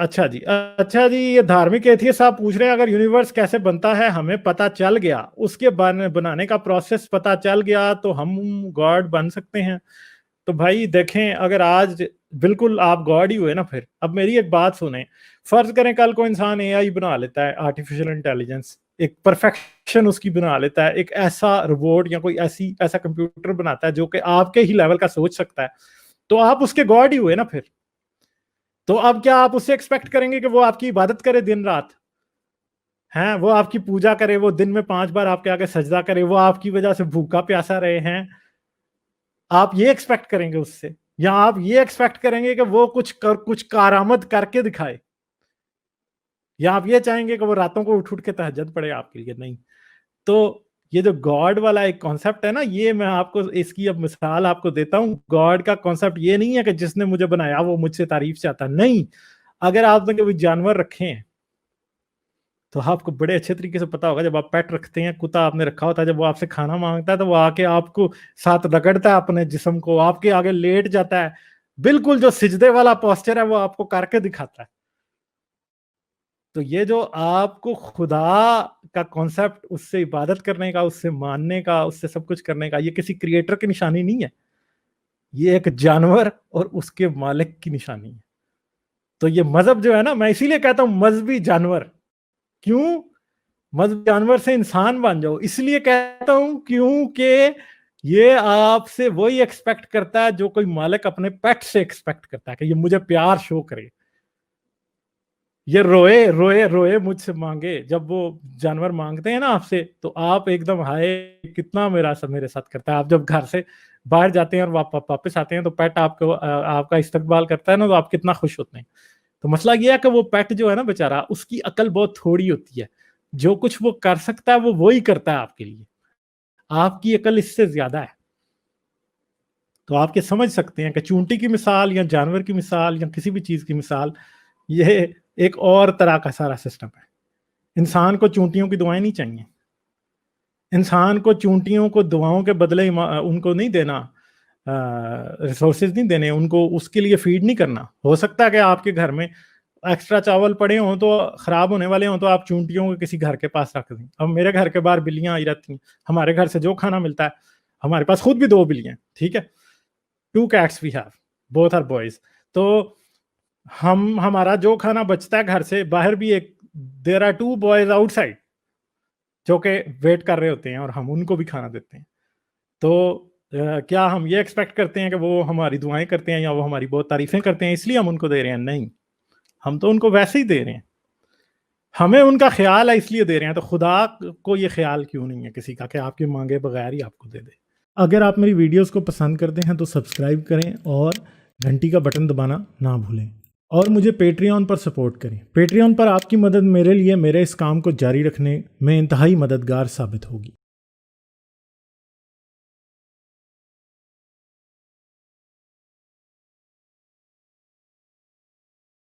अच्छा जी, ये धार्मिक एथियस्ट आप पूछ रहे हैं अगर यूनिवर्स कैसे बनता है हमें पता चल गया, उसके बनाने का प्रोसेस पता चल गया तो हम गॉड बन सकते हैं। तो भाई देखें, अगर आज बिल्कुल आप गॉड ही हुए ना, फिर अब मेरी एक बात सुने। फर्ज करें कल को इंसान एआई बना लेता है, आर्टिफिशियल इंटेलिजेंस, एक परफेक्शन उसकी बना लेता है, एक ऐसा रोबोट या कोई ऐसा कंप्यूटर बनाता है जो कि आपके ही लेवल का सोच सकता है, तो आप उसके गॉड ही हुए ना फिर। तो अब क्या आप उससे एक्सपेक्ट करेंगे कि वो आपकी इबादत करे दिन रात? हैं, वो आपकी पूजा करे, वो दिन में 5 बार आपके आगे सजदा करे, वो आपकी वजह से भूखा प्यासा रहे हैं? आप ये एक्सपेक्ट करेंगे उससे, या आप ये एक्सपेक्ट करेंगे कि वो कुछ कारामद करके दिखाए, या आप ये चाहेंगे कि वो रातों को उठ उठ के तहज्जुद पढ़े आपके लिए? नहीं। तो ये जो गॉड वाला एक कॉन्सेप्ट है ना, ये मैं आपको इसकी अब मिसाल आपको देता हूं। गॉड का कॉन्सेप्ट ये नहीं है कि जिसने मुझे बनाया वो मुझसे तारीफ चाहता, नहीं। अगर आपने कभी जानवर रखे हैं तो आपको बड़े अच्छे तरीके से पता होगा, जब आप पेट रखते हैं, कुत्ता आपने रखा होता है, जब वो आपसे खाना मांगता है तो वो आके आपको साथ रगड़ता है, अपने जिस्म को आपके आगे लेट जाता है, बिल्कुल जो सिजदे वाला पोस्चर है वो आपको करके दिखाता है। तो ये जो आपको खुदा का कॉन्सेप्ट, उससे इबादत करने का, उससे मानने का, उससे सब कुछ करने का, ये किसी क्रिएटर की निशानी नहीं है, ये एक जानवर और उसके मालिक की निशानी है। तो ये मजहब जो है ना, मैं इसीलिए कहता हूं मजहबी जानवर। क्यों? मजहबी जानवर से इंसान बन जाओ, इसलिए कहता हूं क्योंकि ये आपसे वही एक्सपेक्ट करता है जो कोई मालिक अपने पेट से एक्सपेक्ट करता है, कि ये मुझे प्यार शो करे, ये रोए रोए रोए मुझसे मांगे। जब वो जानवर मांगते हैं ना आपसे, तो आप एकदम हाय, कितना मेरा सब मेरे साथ करता है। आप जब घर से बाहर जाते हैं और वापस आते हैं तो पेट आपको आपका इस्तकबाल करता है ना, तो आप कितना खुश होते हैं। तो मसला ये है कि वो पेट जो है ना बेचारा, उसकी अकल बहुत थोड़ी होती है, जो कुछ वो कर सकता है वो वही करता है आपके लिए, आपकी अकल इससे ज्यादा है। तो आप ये समझ सकते हैं कि चूंटी की मिसाल या जानवर की मिसाल या किसी भी चीज की मिसाल, ये एक और तरह का सारा सिस्टम है। इंसान को चूंटियों की दुआएं नहीं चाहिए, इंसान को चूंटियों को दुआओं के बदले उनको नहीं देना, रिसोर्सेज नहीं देने उनको, उसके लिए फीड नहीं करना। हो सकता है कि आपके घर में एक्स्ट्रा चावल पड़े हों तो खराब होने वाले हों, तो आप चूंटियों को किसी घर के पास रख दें। अब मेरे घर के बाहर बिल्लियां आई रहती हैं, हमारे घर से जो खाना मिलता है, हमारे पास खुद भी 2 बिल्लियां, ठीक है, 2 cats we have, both are boys. तो हम हमारा जो खाना बचता है घर से, बाहर भी एक, देयर आर 2 बॉयज आउटसाइड जो कि वेट कर रहे होते हैं, और हम उनको भी खाना देते हैं। तो क्या हम ये एक्सपेक्ट करते हैं कि वो हमारी दुआएं करते हैं या वो हमारी बहुत तारीफें करते हैं इसलिए हम उनको दे रहे हैं? नहीं, हम तो उनको वैसे ही दे रहे हैं, हमें उनका ख्याल है इसलिए दे रहे हैं। तो खुदा को ये ख्याल क्यों नहीं है किसी का कि आपके मांगे बगैर ही आपको दे दे? अगर आप मेरी वीडियोस को पसंद करते हैं तो सब्सक्राइब करें और घंटी का बटन दबाना ना भूलें, और मुझे पेट्रियन पर सपोर्ट करें। पेट्रियन पर आपकी मदद मेरे लिए मेरे इस काम को जारी रखने में इंतहाई मददगार साबित होगी।